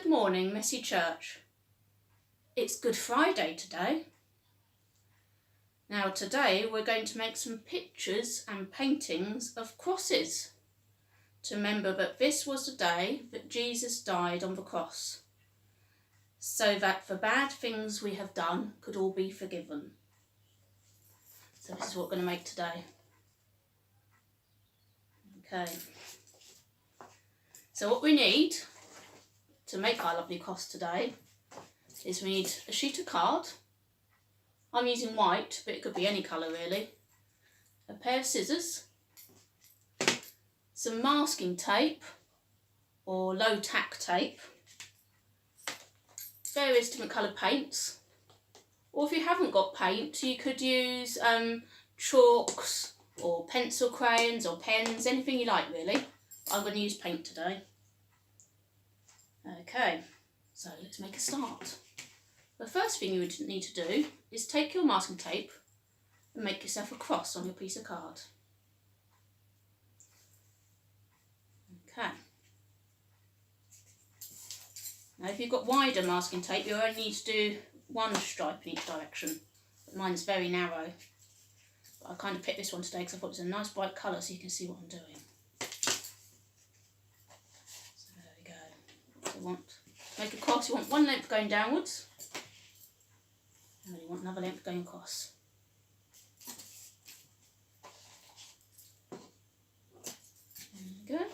morning, Messy Church. It's Good Friday today. Now today we're going to make some pictures and paintings of crosses to remember that this was the day that Jesus died on the cross, so that the bad things we have done could all be forgiven. So this is what we're going to make today. Okay. So what we need to make our lovely cross today is we need a sheet of card. I'm using white, but it could be any colour really. A pair of scissors, some masking tape or low tack tape, various different coloured paints, or if you haven't got paint you could use chalks or pencil crayons or pens, anything you like really. I'm going to use paint today. Okay, so let's make a start. The first thing you would need to do is take your masking tape and make yourself a cross on your piece of card. Okay. Now if you've got wider masking tape you only need to do one stripe in each direction, but mine's very narrow. But I kind of picked this one today because I thought it was a nice bright colour so you can see what I'm doing. So there we go. So you want to make a cross, you want one length going downwards and then you want another length going across. There we go.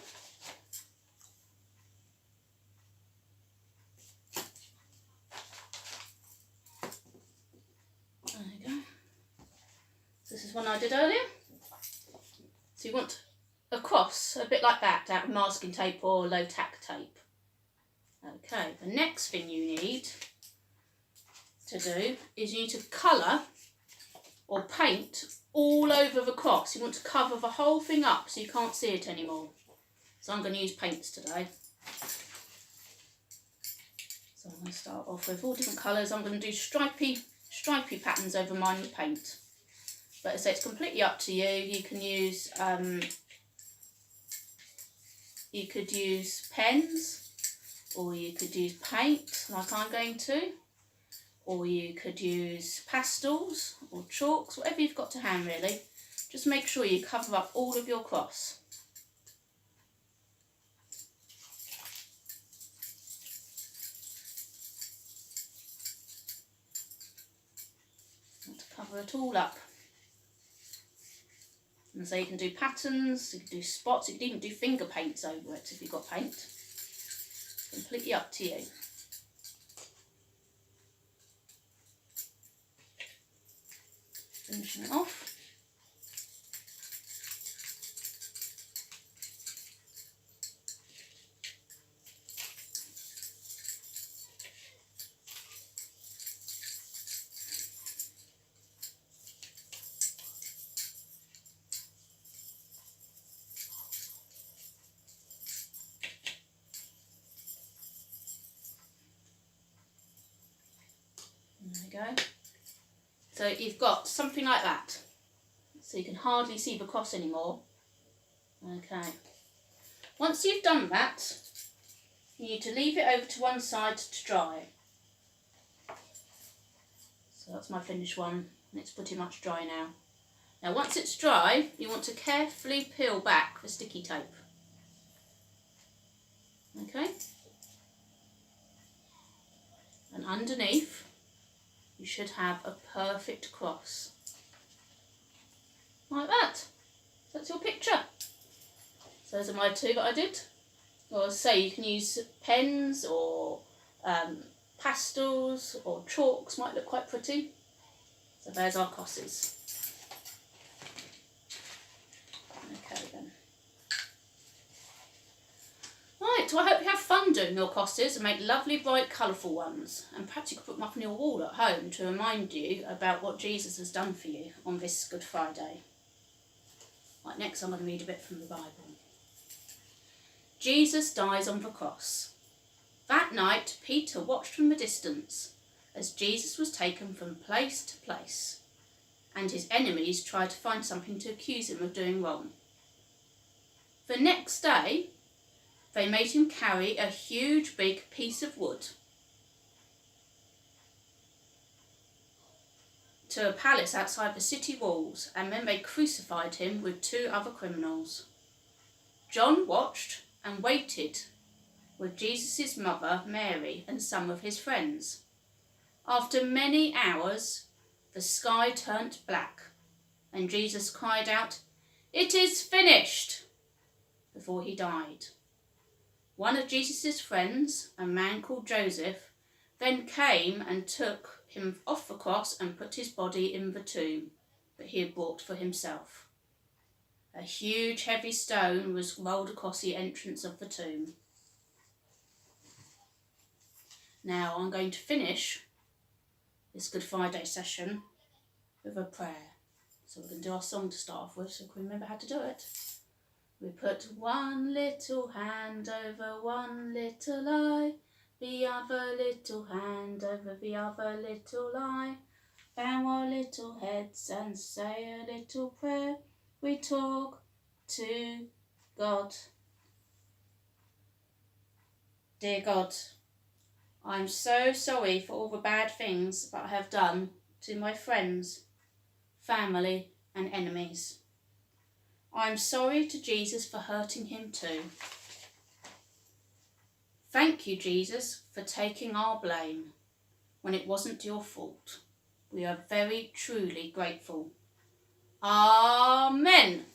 There you go. This is one I did earlier. So you want a cross a bit like that out of masking tape or low tack tape. Okay, the next thing you need to do is you need to colour or paint all over the cross. You want to cover the whole thing up so you can't see it anymore. So I'm going to use paints today. So I'm going to start off with all different colours. I'm going to do stripy patterns over mine with paint. But as I say, it's completely up to you. You can use pens, or you could use paint like I'm going to, or you could use pastels or chalks, whatever you've got to hand really. Just make sure you cover up all of your cross. To cover it all up. And so you can do patterns, you can do spots, you can even do finger paints over it if you've got paint. Completely up to you. Finishing it off. There we go. So you've got something like that. So you can hardly see the cross anymore. Okay. Once you've done that, you need to leave it over to one side to dry. So that's my finished one, and it's pretty much dry now. Now once it's dry, you want to carefully peel back the sticky tape. Okay? And underneath, you should have a perfect cross. Like that. So that's your picture. So those are my two that I did. Or as I say, you can use pens or pastels or chalks, might look quite pretty. So there's our crosses. Okay then. Right, so I hope you have fun doing your crosses and make lovely, bright, colourful ones. And perhaps you could put them up on your wall at home to remind you about what Jesus has done for you on this Good Friday. Right, next I'm going to read a bit from the Bible. Jesus dies on the cross. That night, Peter watched from a distance as Jesus was taken from place to place, and his enemies tried to find something to accuse him of doing wrong. The next day, They made him carry a huge big piece of wood to a palace outside the city walls, and then they crucified him with 2 other criminals. John watched and waited with Jesus' mother Mary and some of his friends. After many hours, the sky turned black, and Jesus cried out, "It is finished," before he died. One of Jesus' friends, a man called Joseph, then came and took him off the cross and put his body in the tomb that he had brought for himself. A huge heavy stone was rolled across the entrance of the tomb. Now I'm going to finish this Good Friday session with a prayer. So we're going to do our song to start off with, so we can remember how to do it. We put one little hand over one little eye, the other little hand over the other little eye. Bow our little heads and say a little prayer. We talk to God. Dear God, I'm so sorry for all the bad things that I have done to my friends, family and enemies. I'm sorry to Jesus for hurting him too. Thank you, Jesus, for taking our blame when it wasn't your fault. We are very truly grateful. Amen.